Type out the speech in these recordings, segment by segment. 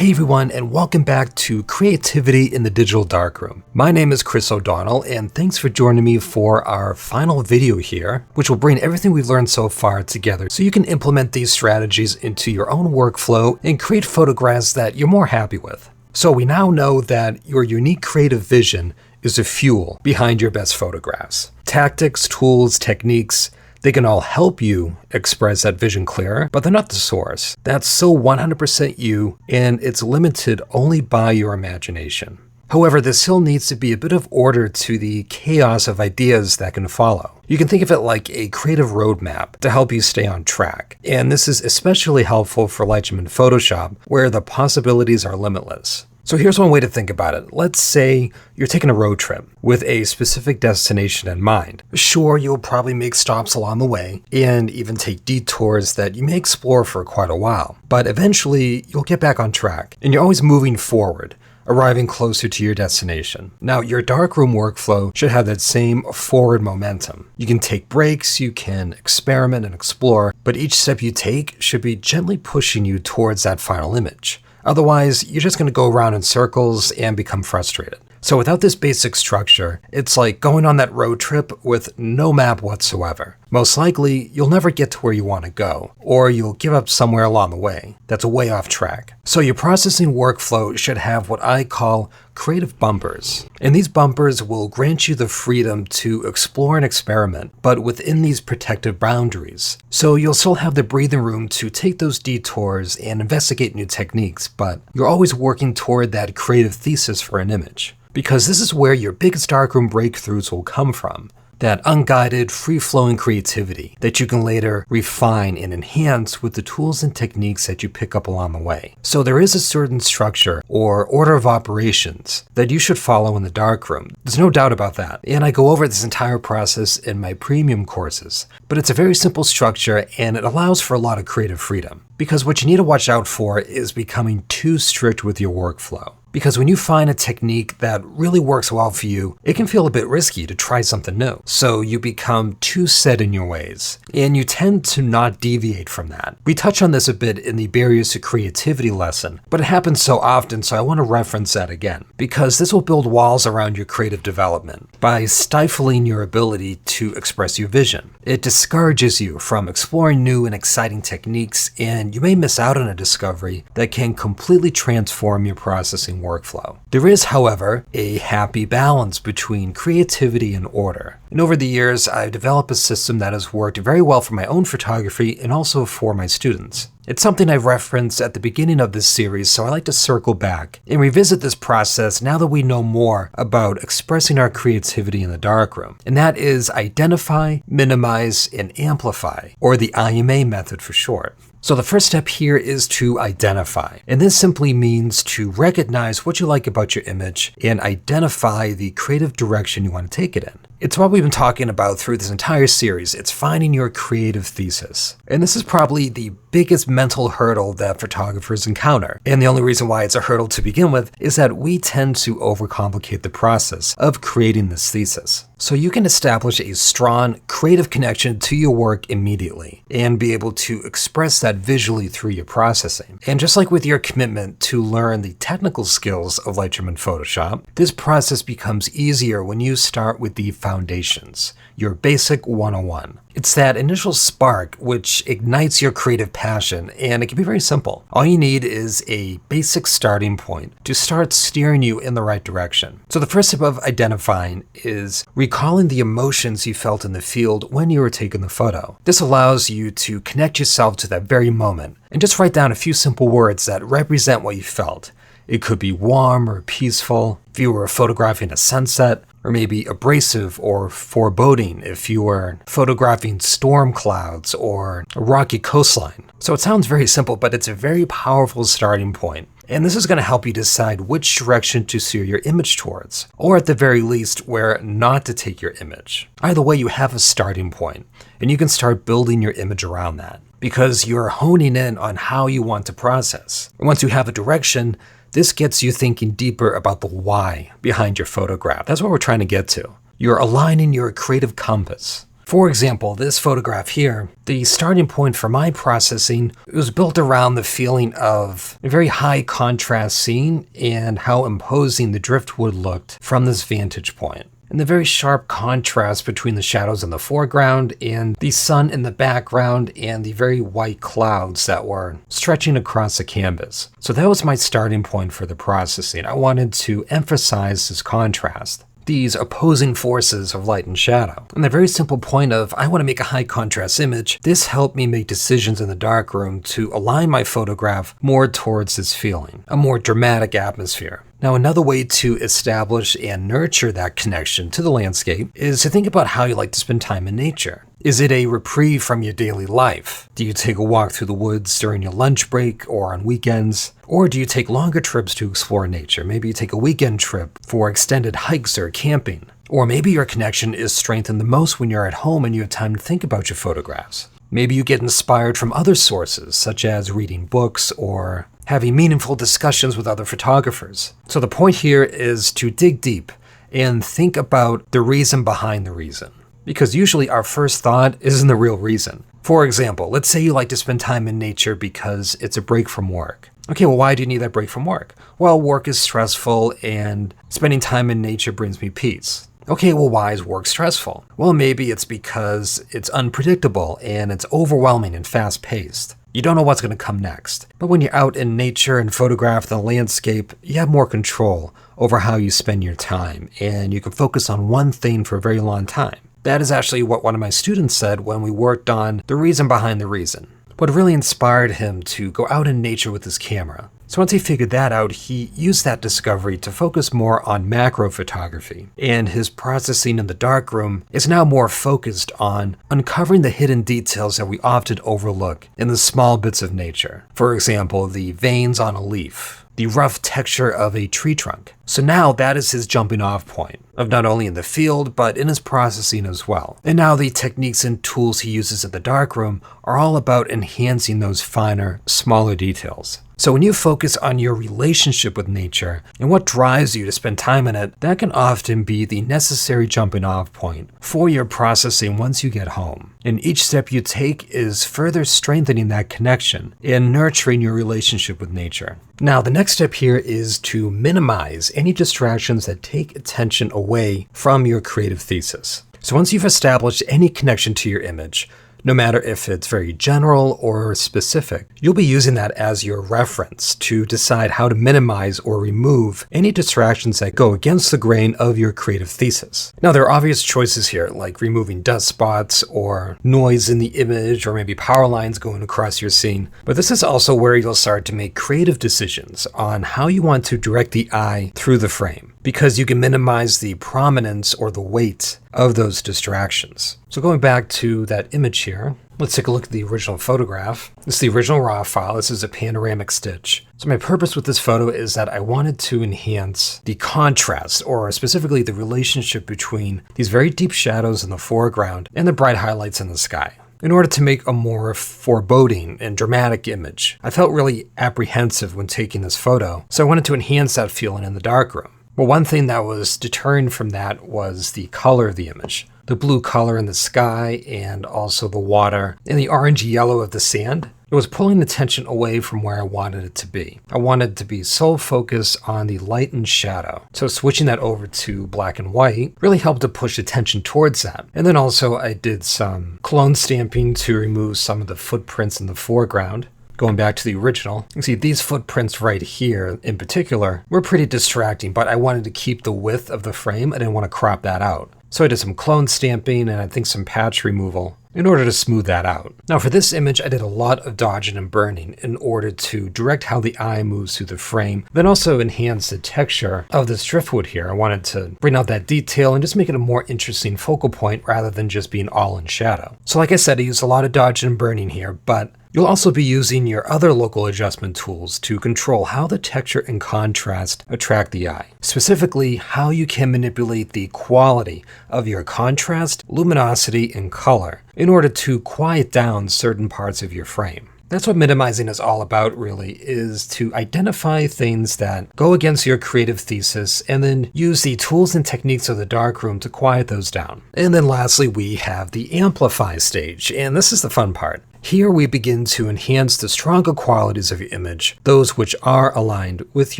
Hey everyone, and welcome back to Creativity in the Digital Darkroom. My name is Chris O'Donnell, and thanks for joining me for our final video here, which will bring everything we've learned so far together so you can implement these strategies into your own workflow and create photographs that you're more happy with. So we now know that your unique creative vision is the fuel behind your best photographs. Tactics, tools, techniques, they can all help you express that vision clearer, but they're not the source. That's so 100% you, and it's limited only by your imagination. However, there still needs to be a bit of order to the chaos of ideas that can follow. You can think of it like a creative roadmap to help you stay on track. And this is especially helpful for Lightroom and Photoshop, where the possibilities are limitless. So here's one way to think about it. Let's say you're taking a road trip with a specific destination in mind. Sure, you'll probably make stops along the way and even take detours that you may explore for quite a while. But eventually, you'll get back on track, and you're always moving forward, arriving closer to your destination. Now, your darkroom workflow should have that same forward momentum. You can take breaks, you can experiment and explore, but each step you take should be gently pushing you towards that final image. Otherwise, you're just going to go around in circles and become frustrated. So without this basic structure, it's like going on that road trip with no map whatsoever. Most likely, you'll never get to where you want to go, or you'll give up somewhere along the way. That's way off track. So your processing workflow should have what I call creative bumpers. And these bumpers will grant you the freedom to explore and experiment, but within these protective boundaries. So you'll still have the breathing room to take those detours and investigate new techniques, but you're always working toward that creative thesis for an image. Because this is where your biggest darkroom breakthroughs will come from. That unguided, free-flowing creativity that you can later refine and enhance with the tools and techniques that you pick up along the way. So there is a certain structure or order of operations that you should follow in the darkroom. There's no doubt about that. And I go over this entire process in my premium courses. But it's a very simple structure, and it allows for a lot of creative freedom. Because what you need to watch out for is becoming too strict with your workflow. Because when you find a technique that really works well for you, it can feel a bit risky to try something new. So you become too set in your ways, and you tend to not deviate from that. We touch on this a bit in the barriers to creativity lesson, but it happens so often, so I want to reference that again. Because this will build walls around your creative development by stifling your ability to express your vision. It discourages you from exploring new and exciting techniques, and you may miss out on a discovery that can completely transform your processing workflow. There is, however, a happy balance between creativity and order. And over the years, I've developed a system that has worked very well for my own photography and also for my students. It's something I've referenced at the beginning of this series, so I like to circle back and revisit this process now that we know more about expressing our creativity in the darkroom. And that is identify, minimize, and amplify, or the IMA method for short. So the first step here is to identify. And this simply means to recognize what you like about your image and identify the creative direction you want to take it in. It's what we've been talking about through this entire series. It's finding your creative thesis. And this is probably the biggest mental hurdle that photographers encounter. And the only reason why it's a hurdle to begin with is that we tend to overcomplicate the process of creating this thesis. So you can establish a strong creative connection to your work immediately and be able to express that visually through your processing. And just like with your commitment to learn the technical skills of Lightroom and Photoshop, this process becomes easier when you start with the foundations, your basic 101. It's that initial spark which ignites your creative passion, and it can be very simple. All you need is a basic starting point to start steering you in the right direction. So the first step of identifying is recalling the emotions you felt in the field when you were taking the photo. This allows you to connect yourself to that very moment and just write down a few simple words that represent what you felt. It could be warm or peaceful if you were photographing a sunset, or maybe abrasive or foreboding if you were photographing storm clouds or a rocky coastline. So it sounds very simple, but it's a very powerful starting point. And this is going to help you decide which direction to steer your image towards, or at the very least, where not to take your image. Either way, you have a starting point, and you can start building your image around that, because you're honing in on how you want to process. And once you have a direction, this gets you thinking deeper about the why behind your photograph. That's what we're trying to get to. You're aligning your creative compass. For example, this photograph here, the starting point for my processing was built around the feeling of a very high contrast scene and how imposing the driftwood looked from this vantage point. And the very sharp contrast between the shadows in the foreground and the sun in the background and the very white clouds that were stretching across the canvas. So that was my starting point for the processing. I wanted to emphasize this contrast, these opposing forces of light and shadow. And the very simple point of, I want to make a high contrast image, this helped me make decisions in the darkroom to align my photograph more towards this feeling, a more dramatic atmosphere. Now, another way to establish and nurture that connection to the landscape is to think about how you like to spend time in nature. Is it a reprieve from your daily life? Do you take a walk through the woods during your lunch break or on weekends? Or do you take longer trips to explore nature? Maybe you take a weekend trip for extended hikes or camping. Or maybe your connection is strengthened the most when you're at home and you have time to think about your photographs. Maybe you get inspired from other sources, such as reading books or having meaningful discussions with other photographers. So the point here is to dig deep and think about the reason behind the reason. Because usually our first thought isn't the real reason. For example, let's say you like to spend time in nature because it's a break from work. Okay, well, why do you need that break from work? Well, work is stressful and spending time in nature brings me peace. Okay, well, why is work stressful? Well, maybe it's because it's unpredictable and it's overwhelming and fast-paced. You don't know what's going to come next. But when you're out in nature and photograph the landscape, you have more control over how you spend your time, and you can focus on one thing for a very long time. That is actually what one of my students said when we worked on the reason behind the reason. What really inspired him to go out in nature with his camera. So once he figured that out, he used that discovery to focus more on macro photography. And his processing in the darkroom is now more focused on uncovering the hidden details that we often overlook in the small bits of nature. For example, the veins on a leaf, the rough texture of a tree trunk. So now that is his jumping off point of not only in the field, but in his processing as well. And now the techniques and tools he uses in the darkroom are all about enhancing those finer, smaller details. So when you focus on your relationship with nature and what drives you to spend time in it, that can often be the necessary jumping off point for your processing once you get home. And each step you take is further strengthening that connection and nurturing your relationship with nature. Now, the next step here is to minimize any distractions that take attention away from your creative thesis. So once you've established any connection to your image, no matter if it's very general or specific, you'll be using that as your reference to decide how to minimize or remove any distractions that go against the grain of your creative thesis. Now, there are obvious choices here, like removing dust spots or noise in the image or maybe power lines going across your scene. But this is also where you'll start to make creative decisions on how you want to direct the eye through the frame, because you can minimize the prominence or the weight of those distractions. So going back to that image here, let's take a look at the original photograph. This is the original raw file. This is a panoramic stitch. So my purpose with this photo is that I wanted to enhance the contrast, or specifically the relationship between these very deep shadows in the foreground and the bright highlights in the sky, in order to make a more foreboding and dramatic image. I felt really apprehensive when taking this photo, so I wanted to enhance that feeling in the darkroom. Well, one thing that was deterring from that was the color of the image. The blue color in the sky and also the water and the orangey yellow of the sand. It was pulling attention away from where I wanted it to be. I wanted to be so focused on the light and shadow. So switching that over to black and white really helped to push attention towards that. And then also I did some clone stamping to remove some of the footprints in the foreground. Going back to the original, you can see these footprints right here in particular were pretty distracting, but I wanted to keep the width of the frame. I didn't want to crop that out. So I did some clone stamping and I think some patch removal in order to smooth that out. Now for this image, I did a lot of dodging and burning in order to direct how the eye moves through the frame, then also enhance the texture of this driftwood here. I wanted to bring out that detail and just make it a more interesting focal point rather than just being all in shadow. So like I said, I used a lot of dodging and burning here, but you'll also be using your other local adjustment tools to control how the texture and contrast attract the eye. Specifically, how you can manipulate the quality of your contrast, luminosity, and color in order to quiet down certain parts of your frame. That's what minimizing is all about, really, is to identify things that go against your creative thesis and then use the tools and techniques of the darkroom to quiet those down. And then lastly, we have the amplify stage, and this is the fun part. Here we begin to enhance the stronger qualities of your image, those which are aligned with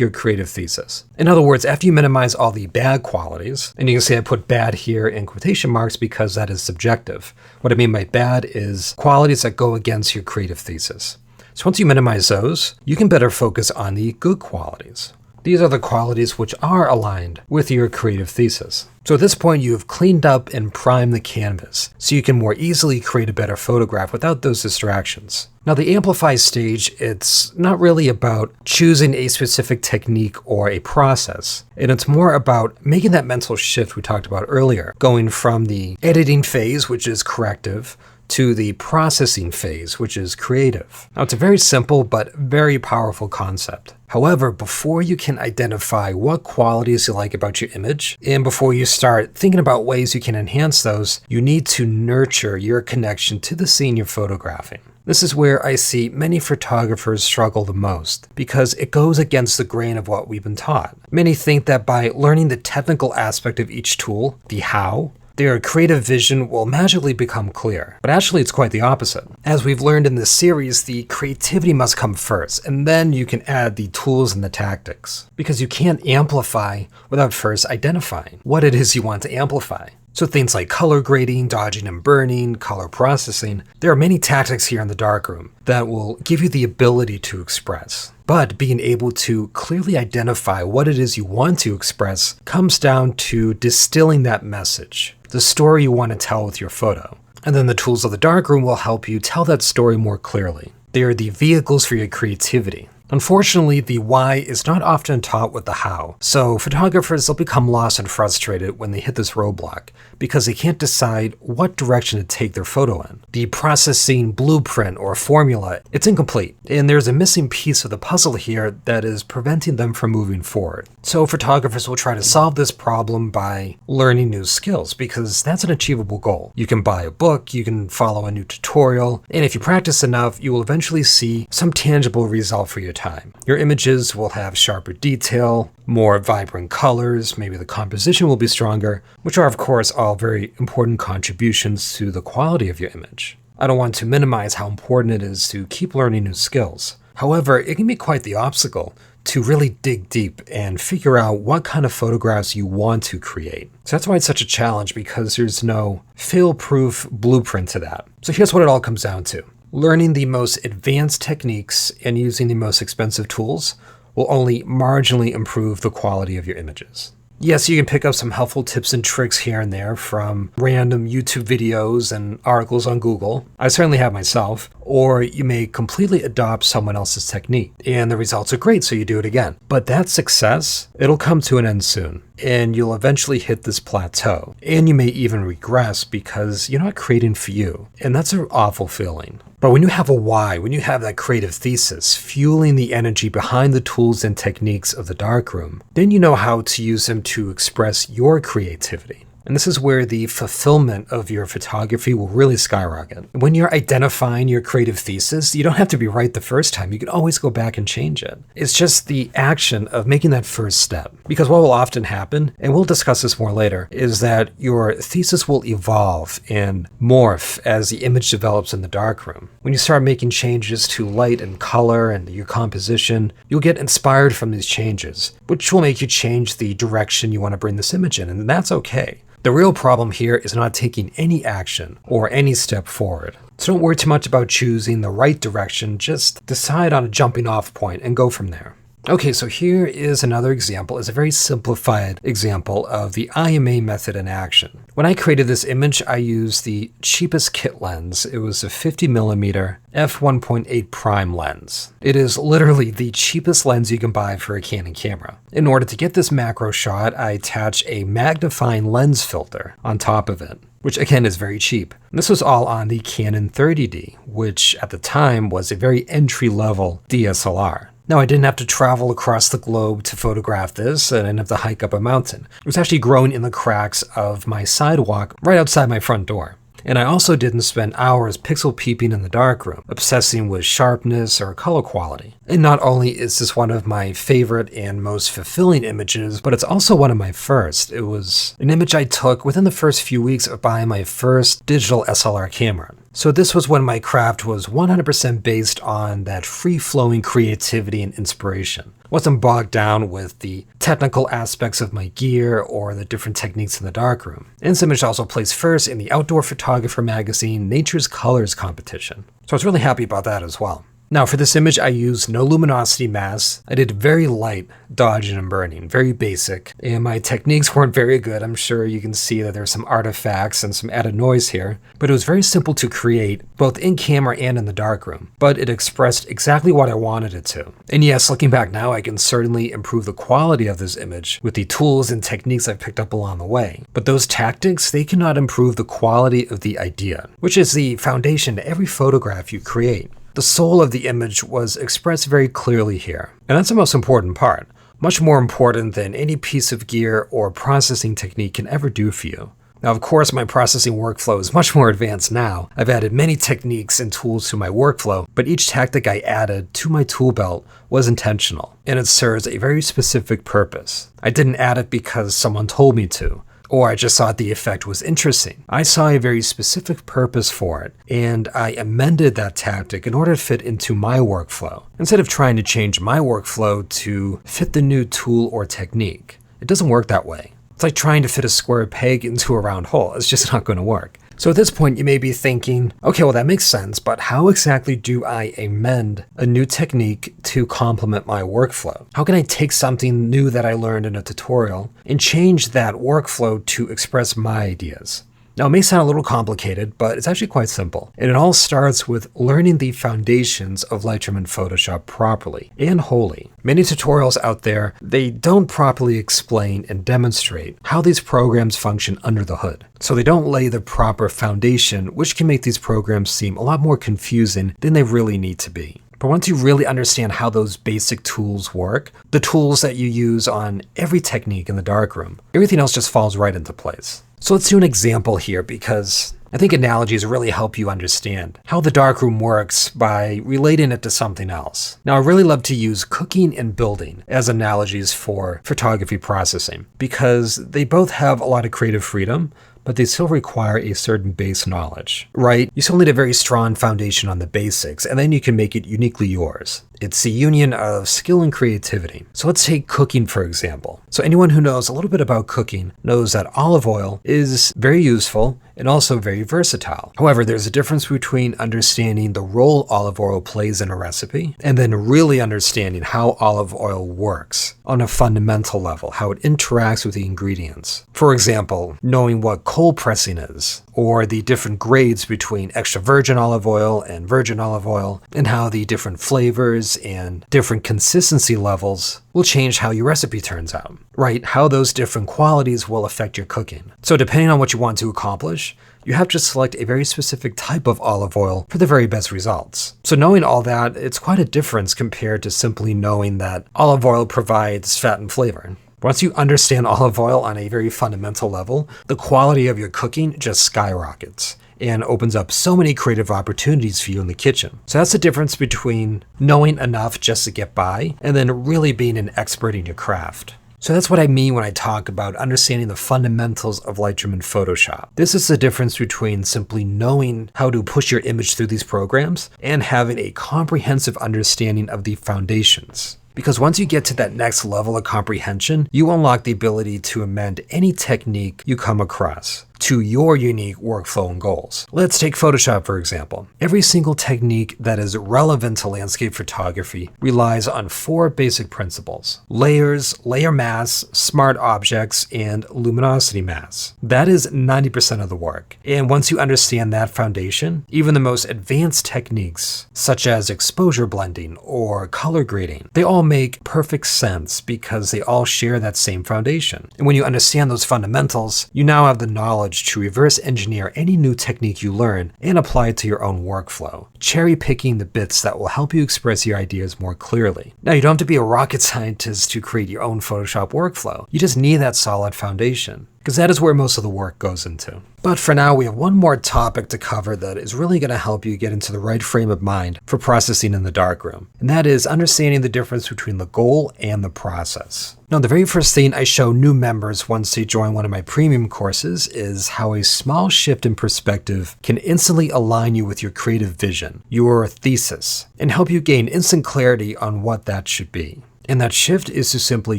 your creative thesis. In other words, after you minimize all the bad qualities, and you can see I put bad here in quotation marks because that is subjective. What I mean by bad is qualities that go against your creative thesis. So once you minimize those, you can better focus on the good qualities. These are the qualities which are aligned with your creative thesis. So at this point, you have cleaned up and primed the canvas, so you can more easily create a better photograph without those distractions. Now the amplify stage, it's not really about choosing a specific technique or a process, and it's more about making that mental shift we talked about earlier, going from the editing phase, which is corrective, to the processing phase, which is creative. Now, it's a very simple but very powerful concept. However, before you can identify what qualities you like about your image, and before you start thinking about ways you can enhance those, you need to nurture your connection to the scene you're photographing. This is where I see many photographers struggle the most, because it goes against the grain of what we've been taught. Many think that by learning the technical aspect of each tool, the how, their creative vision will magically become clear. But actually, it's quite the opposite. As we've learned in this series, the creativity must come first, and then you can add the tools and the tactics. Because you can't amplify without first identifying what it is you want to amplify. So things like color grading, dodging and burning, color processing, there are many tactics here in the darkroom that will give you the ability to express. But being able to clearly identify what it is you want to express comes down to distilling that message, the story you want to tell with your photo. And then the tools of the darkroom will help you tell that story more clearly. They are the vehicles for your creativity. Unfortunately, the why is not often taught with the how, so photographers will become lost and frustrated when they hit this roadblock because they can't decide what direction to take their photo in. The processing blueprint or formula, it's incomplete, and there's a missing piece of the puzzle here that is preventing them from moving forward. So photographers will try to solve this problem by learning new skills because that's an achievable goal. You can buy a book, you can follow a new tutorial, and if you practice enough, you will eventually see some tangible result for your time. Your images will have sharper detail, more vibrant colors, maybe the composition will be stronger, which are of course all very important contributions to the quality of your image. I don't want to minimize how important it is to keep learning new skills. However, it can be quite the obstacle to really dig deep and figure out what kind of photographs you want to create. So that's why it's such a challenge, because there's no fail-proof blueprint to that. So here's what it all comes down to. Learning the most advanced techniques and using the most expensive tools will only marginally improve the quality of your images. Yes, you can pick up some helpful tips and tricks here and there from random YouTube videos and articles on Google. I certainly have myself. Or you may completely adopt someone else's technique, and the results are great, so you do it again. But that success, it'll come to an end soon, and you'll eventually hit this plateau. And you may even regress because you're not creating for you, and that's an awful feeling. But when you have a why, when you have that creative thesis fueling the energy behind the tools and techniques of the darkroom, then you know how to use them to express your creativity. And this is where the fulfillment of your photography will really skyrocket. When you're identifying your creative thesis, you don't have to be right the first time. You can always go back and change it. It's just the action of making that first step. Because what will often happen, and we'll discuss this more later, is that your thesis will evolve and morph as the image develops in the darkroom. When you start making changes to light and color and your composition, you'll get inspired from these changes, which will make you change the direction you want to bring this image in, and that's okay. The real problem here is not taking any action or any step forward. So don't worry too much about choosing the right direction, just decide on a jumping off point and go from there. Okay, so here is another example. It's a very simplified example of the IMA method in action. When I created this image, I used the cheapest kit lens. It was a 50mm f1.8 prime lens. It is literally the cheapest lens you can buy for a Canon camera. In order to get this macro shot, I attached a magnifying lens filter on top of it, which again is very cheap. And this was all on the Canon 30D, which at the time was a very entry-level DSLR. Now, I didn't have to travel across the globe to photograph this, and I didn't have to hike up a mountain. It was actually growing in the cracks of my sidewalk right outside my front door. And I also didn't spend hours pixel peeping in the darkroom, obsessing with sharpness or color quality. And not only is this one of my favorite and most fulfilling images, but it's also one of my first. It was an image I took within the first few weeks of buying my first digital SLR camera. So this was when my craft was 100% based on that free-flowing creativity and inspiration. Wasn't bogged down with the technical aspects of my gear or the different techniques in the darkroom. And this image also placed first in the Outdoor Photographer magazine Nature's Colors competition. So I was really happy about that as well. Now for this image, I used no luminosity masks. I did very light dodging and burning, very basic, and my techniques weren't very good. I'm sure you can see that there's some artifacts and some added noise here, but it was very simple to create, both in camera and in the darkroom, but it expressed exactly what I wanted it to. And yes, looking back now, I can certainly improve the quality of this image with the tools and techniques I've picked up along the way. But those tactics, they cannot improve the quality of the idea, which is the foundation to every photograph you create. The soul of the image was expressed very clearly here, and that's the most important part, much more important than any piece of gear or processing technique can ever do for you. Now, of course, my processing workflow is much more advanced now. I've added many techniques and tools to my workflow, but each tactic I added to my tool belt was intentional, and it serves a very specific purpose. I didn't add it because someone told me to, or I just thought the effect was interesting. I saw a very specific purpose for it, and I amended that tactic in order to fit into my workflow, instead of trying to change my workflow to fit the new tool or technique. It doesn't work that way. It's like trying to fit a square peg into a round hole. It's just not going to work. So at this point, you may be thinking, okay, well, that makes sense, but how exactly do I amend a new technique to complement my workflow? How can I take something new that I learned in a tutorial and change that workflow to express my ideas? Now, it may sound a little complicated, but it's actually quite simple. And it all starts with learning the foundations of Lightroom and Photoshop properly and wholly. Many tutorials out there, they don't properly explain and demonstrate how these programs function under the hood. So they don't lay the proper foundation, which can make these programs seem a lot more confusing than they really need to be. But once you really understand how those basic tools work, the tools that you use on every technique in the darkroom, everything else just falls right into place. So let's do an example here, because I think analogies really help you understand how the darkroom works by relating it to something else. Now, I really love to use cooking and building as analogies for photography processing, because they both have a lot of creative freedom, but they still require a certain base knowledge, right? You still need a very strong foundation on the basics, and then you can make it uniquely yours. It's a union of skill and creativity. So let's take cooking, for example. So anyone who knows a little bit about cooking knows that olive oil is very useful and also very versatile. However, there's a difference between understanding the role olive oil plays in a recipe and then really understanding how olive oil works on a fundamental level, how it interacts with the ingredients. For example, knowing what cold pressing is, or the different grades between extra virgin olive oil and virgin olive oil, and how the different flavors and different consistency levels will change how your recipe turns out, right? How those different qualities will affect your cooking. So depending on what you want to accomplish, you have to select a very specific type of olive oil for the very best results. So knowing all that, it's quite a difference compared to simply knowing that olive oil provides fat and flavor. Once you understand olive oil on a very fundamental level, the quality of your cooking just skyrockets and opens up so many creative opportunities for you in the kitchen. So that's the difference between knowing enough just to get by and then really being an expert in your craft. So that's what I mean when I talk about understanding the fundamentals of Lightroom and Photoshop. This is the difference between simply knowing how to push your image through these programs and having a comprehensive understanding of the foundations. Because once you get to that next level of comprehension, you unlock the ability to amend any technique you come across to your unique workflow and goals. Let's take Photoshop, for example. Every single technique that is relevant to landscape photography relies on 4 basic principles: layers, layer masks, smart objects, and luminosity masks. That is 90% of the work. And once you understand that foundation, even the most advanced techniques, such as exposure blending or color grading, they all make perfect sense because they all share that same foundation. And when you understand those fundamentals, you now have the knowledge to reverse engineer any new technique you learn and apply it to your own workflow, cherry picking the bits that will help you express your ideas more clearly. Now, you don't have to be a rocket scientist to create your own Photoshop workflow. You just need that solid foundation. because that is where most of the work goes into. But for now, we have one more topic to cover that is really going to help you get into the right frame of mind for processing in the darkroom, and that is understanding the difference between the goal and the process. Now, the very first thing I show new members once they join one of my premium courses is how a small shift in perspective can instantly align you with your creative vision, your thesis, and help you gain instant clarity on what that should be. And that shift is to simply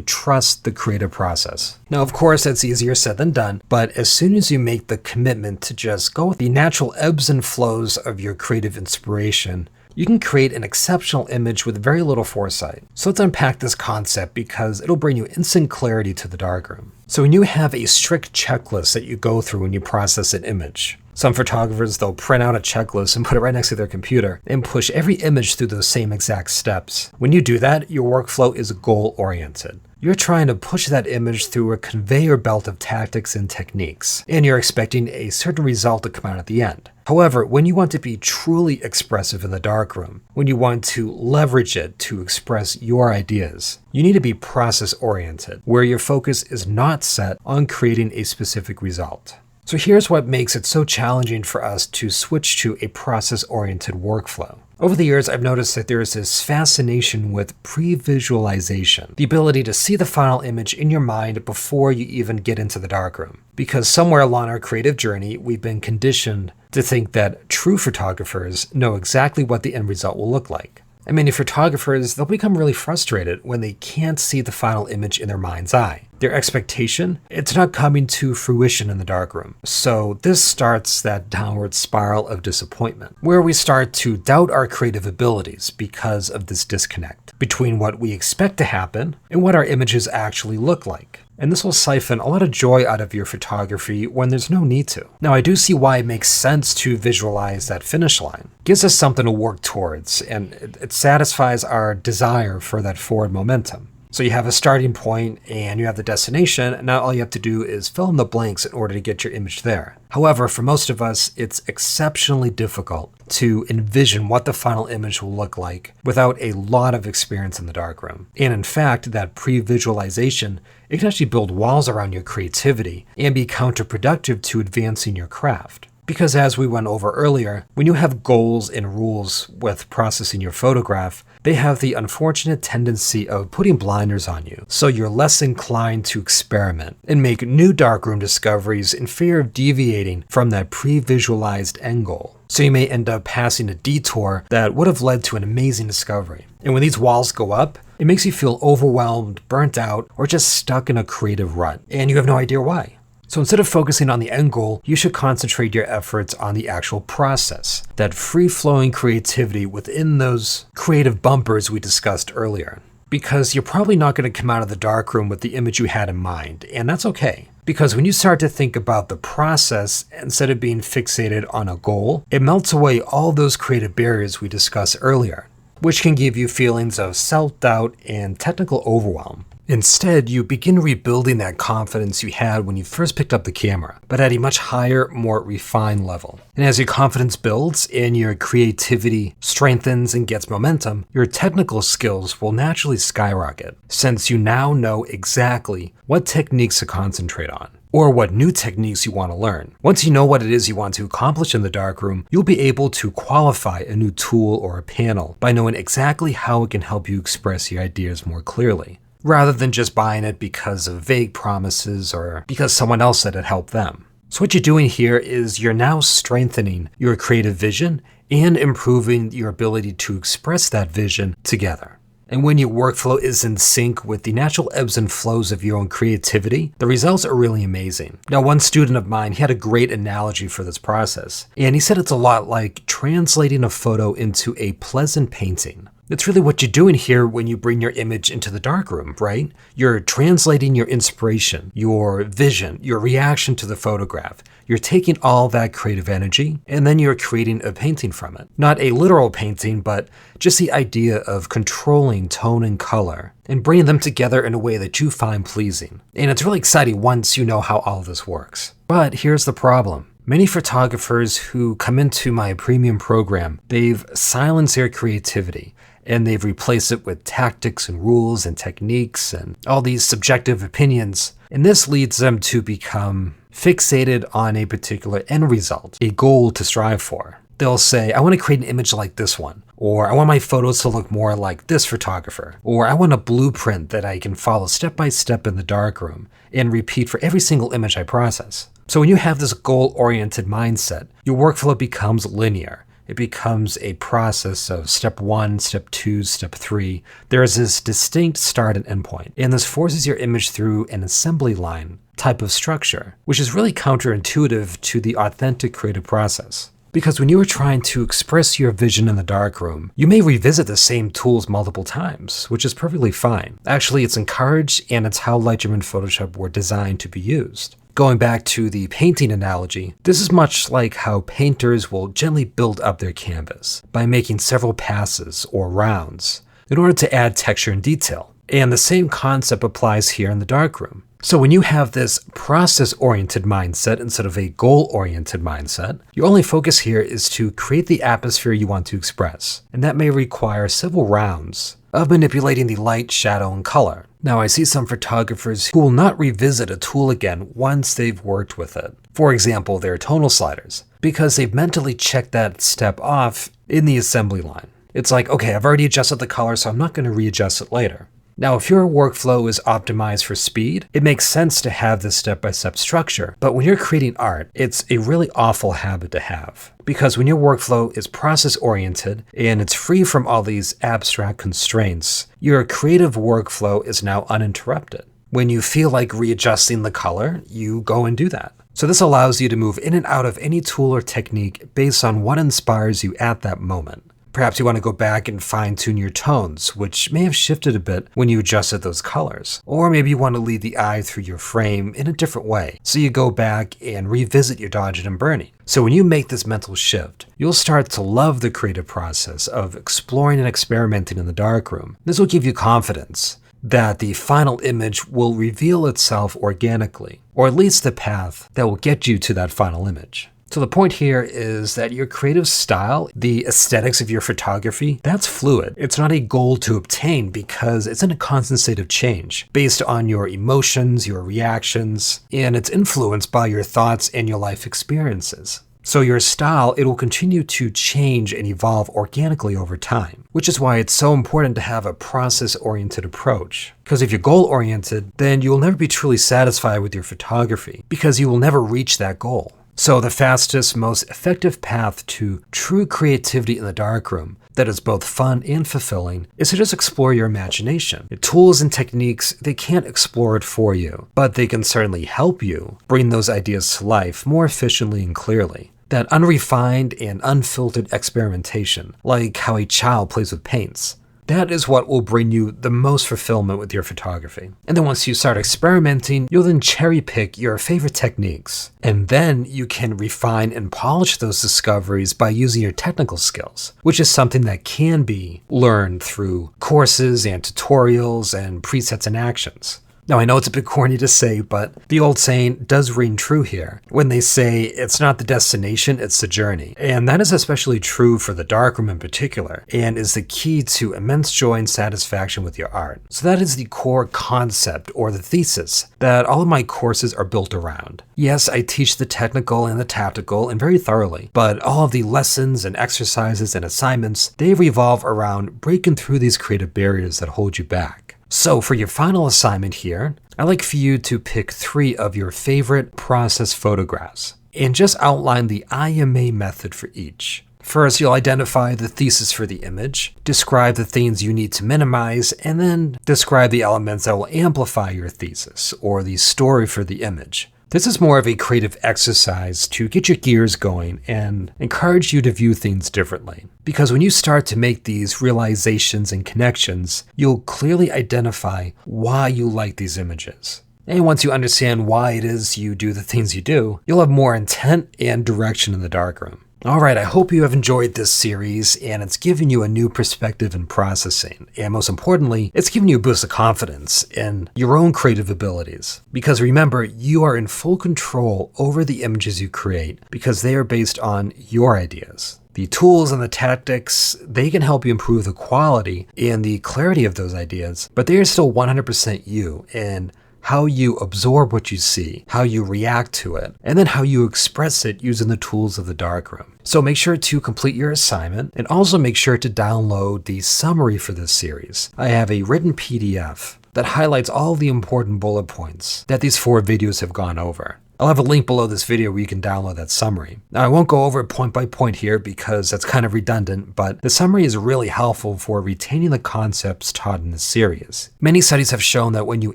trust the creative process. Now, of course, that's easier said than done, but as soon as you make the commitment to just go with the natural ebbs and flows of your creative inspiration, you can create an exceptional image with very little foresight. So let's unpack this concept because it'll bring you instant clarity to the darkroom. So when you have a strict checklist that you go through when you process an image, some photographers, they'll print out a checklist and put it right next to their computer and push every image through those same exact steps. When you do that, your workflow is goal-oriented. You're trying to push that image through a conveyor belt of tactics and techniques, and you're expecting a certain result to come out at the end. However, when you want to be truly expressive in the darkroom, when you want to leverage it to express your ideas, you need to be process-oriented, where your focus is not set on creating a specific result. So here's what makes it so challenging for us to switch to a process-oriented workflow. Over the years, I've noticed that there is this fascination with pre-visualization, the ability to see the final image in your mind before you even get into the darkroom. Because somewhere along our creative journey, we've been conditioned to think that true photographers know exactly what the end result will look like. And many photographers, they'll become really frustrated when they can't see the final image in their mind's eye. Their expectation, it's not coming to fruition in the darkroom. So this starts that downward spiral of disappointment, where we start to doubt our creative abilities because of this disconnect between what we expect to happen and what our images actually look like. And this will siphon a lot of joy out of your photography when there's no need to. Now, I do see why it makes sense to visualize that finish line. It gives us something to work towards, and it satisfies our desire for that forward momentum. So you have a starting point and you have the destination, and now all you have to do is fill in the blanks in order to get your image there. However, for most of us, it's exceptionally difficult to envision what the final image will look like without a lot of experience in the darkroom. And in fact, that pre-visualization, it can actually build walls around your creativity and be counterproductive to advancing your craft. Because as we went over earlier, when you have goals and rules with processing your photograph, they have the unfortunate tendency of putting blinders on you. So you're less inclined to experiment and make new darkroom discoveries in fear of deviating from that pre-visualized end goal. So you may end up passing a detour that would have led to an amazing discovery. And when these walls go up, it makes you feel overwhelmed, burnt out, or just stuck in a creative rut, and you have no idea why. So instead of focusing on the end goal, you should concentrate your efforts on the actual process, that free-flowing creativity within those creative bumpers we discussed earlier. Because you're probably not going to come out of the darkroom with the image you had in mind, and that's okay. Because when you start to think about the process instead of being fixated on a goal, it melts away all those creative barriers we discussed earlier, which can give you feelings of self-doubt and technical overwhelm. Instead, you begin rebuilding that confidence you had when you first picked up the camera, but at a much higher, more refined level. And as your confidence builds and your creativity strengthens and gets momentum, your technical skills will naturally skyrocket, since you now know exactly what techniques to concentrate on, or what new techniques you want to learn. Once you know what it is you want to accomplish in the darkroom, you'll be able to qualify a new tool or a panel by knowing exactly how it can help you express your ideas more clearly, rather than just buying it because of vague promises or because someone else said it helped them. So what you're doing here is you're now strengthening your creative vision and improving your ability to express that vision together. And when your workflow is in sync with the natural ebbs and flows of your own creativity, the results are really amazing. Now, one student of mine, he had a great analogy for this process, and he said it's a lot like translating a photo into a pleasant painting. It's really what you're doing here when you bring your image into the darkroom, right? You're translating your inspiration, your vision, your reaction to the photograph. You're taking all that creative energy, and then you're creating a painting from it. Not a literal painting, but just the idea of controlling tone and color and bringing them together in a way that you find pleasing. And it's really exciting once you know how all of this works. But here's the problem. Many photographers who come into my premium program, they've silenced their creativity, and they've replaced it with tactics and rules and techniques and all these subjective opinions. And this leads them to become fixated on a particular end result, a goal to strive for. They'll say, I want to create an image like this one, or I want my photos to look more like this photographer, or I want a blueprint that I can follow step by step in the darkroom and repeat for every single image I process. So when you have this goal-oriented mindset, your workflow becomes linear. It becomes a process of step 1, step 2, step 3. There is this distinct start and end point, and this forces your image through an assembly line type of structure, which is really counterintuitive to the authentic creative process. Because when you are trying to express your vision in the darkroom, you may revisit the same tools multiple times, which is perfectly fine. Actually, it's encouraged, and it's how Lightroom and Photoshop were designed to be used. Going back to the painting analogy, this is much like how painters will gently build up their canvas by making several passes or rounds in order to add texture and detail. And the same concept applies here in the darkroom. So when you have this process-oriented mindset instead of a goal-oriented mindset, your only focus here is to create the atmosphere you want to express. And that may require several rounds of manipulating the light, shadow, and color. Now, I see some photographers who will not revisit a tool again once they've worked with it. For example, their tonal sliders, because they've mentally checked that step off in the assembly line. It's like, okay, I've already adjusted the color, so I'm not going to readjust it later. Now, if your workflow is optimized for speed, it makes sense to have this step-by-step structure. But when you're creating art, it's a really awful habit to have. Because when your workflow is process-oriented and it's free from all these abstract constraints, your creative workflow is now uninterrupted. When you feel like readjusting the color, you go and do that. So this allows you to move in and out of any tool or technique based on what inspires you at that moment. Perhaps you want to go back and fine-tune your tones, which may have shifted a bit when you adjusted those colors. Or maybe you want to lead the eye through your frame in a different way, so you go back and revisit your dodging and burning. So when you make this mental shift, you'll start to love the creative process of exploring and experimenting in the darkroom. This will give you confidence that the final image will reveal itself organically, or at least the path that will get you to that final image. So the point here is that your creative style, the aesthetics of your photography, that's fluid. It's not a goal to obtain because it's in a constant state of change based on your emotions, your reactions, and it's influenced by your thoughts and your life experiences. So your style, it will continue to change and evolve organically over time, which is why it's so important to have a process-oriented approach. Because if you're goal-oriented, then you will never be truly satisfied with your photography because you will never reach that goal. So the fastest, most effective path to true creativity in the darkroom that is both fun and fulfilling is to just explore your imagination. The tools and techniques, they can't explore it for you, but they can certainly help you bring those ideas to life more efficiently and clearly. That unrefined and unfiltered experimentation, like how a child plays with paints, that is what will bring you the most fulfillment with your photography. And then once you start experimenting, you'll then cherry pick your favorite techniques. And then you can refine and polish those discoveries by using your technical skills, which is something that can be learned through courses and tutorials and presets and actions. Now, I know it's a bit corny to say, but the old saying does ring true here when they say it's not the destination, it's the journey. And that is especially true for the darkroom in particular, and is the key to immense joy and satisfaction with your art. So that is the core concept or the thesis that all of my courses are built around. Yes, I teach the technical and the tactical and very thoroughly, but all of the lessons and exercises and assignments, they revolve around breaking through these creative barriers that hold you back. So for your final assignment here, I'd like for you to pick 3 of your favorite process photographs and just outline the IMA method for each. First, you'll identify the thesis for the image, describe the things you need to minimize, and then describe the elements that will amplify your thesis or the story for the image. This is more of a creative exercise to get your gears going and encourage you to view things differently. Because when you start to make these realizations and connections, you'll clearly identify why you like these images. And once you understand why it is you do the things you do, you'll have more intent and direction in the darkroom. Alright, I hope you have enjoyed this series and it's given you a new perspective in processing. And most importantly, it's given you a boost of confidence in your own creative abilities. Because remember, you are in full control over the images you create because they are based on your ideas. The tools and the tactics, they can help you improve the quality and the clarity of those ideas, but they are still 100% you and how you absorb what you see, how you react to it, and then how you express it using the tools of the darkroom. So make sure to complete your assignment, and also make sure to download the summary for this series. I have a written PDF that highlights all the important bullet points that these 4 videos have gone over. I'll have a link below this video where you can download that summary. Now, I won't go over it point by point here because that's kind of redundant, but the summary is really helpful for retaining the concepts taught in this series. Many studies have shown that when you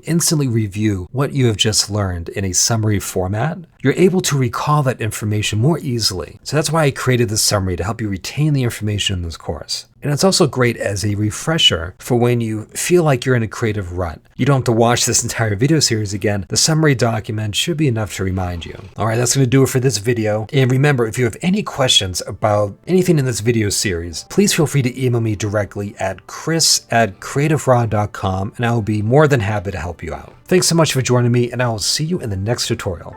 instantly review what you have just learned in a summary format, you're able to recall that information more easily. So that's why I created this summary, to help you retain the information in this course. And it's also great as a refresher for when you feel like you're in a creative rut. You don't have to watch this entire video series again. The summary document should be enough to remind you. Alright, that's going to do it for this video. And remember, if you have any questions about anything in this video series, please feel free to email me directly at chris@creativeraw.com, and I will be more than happy to help you out. Thanks so much for joining me, and I will see you in the next tutorial.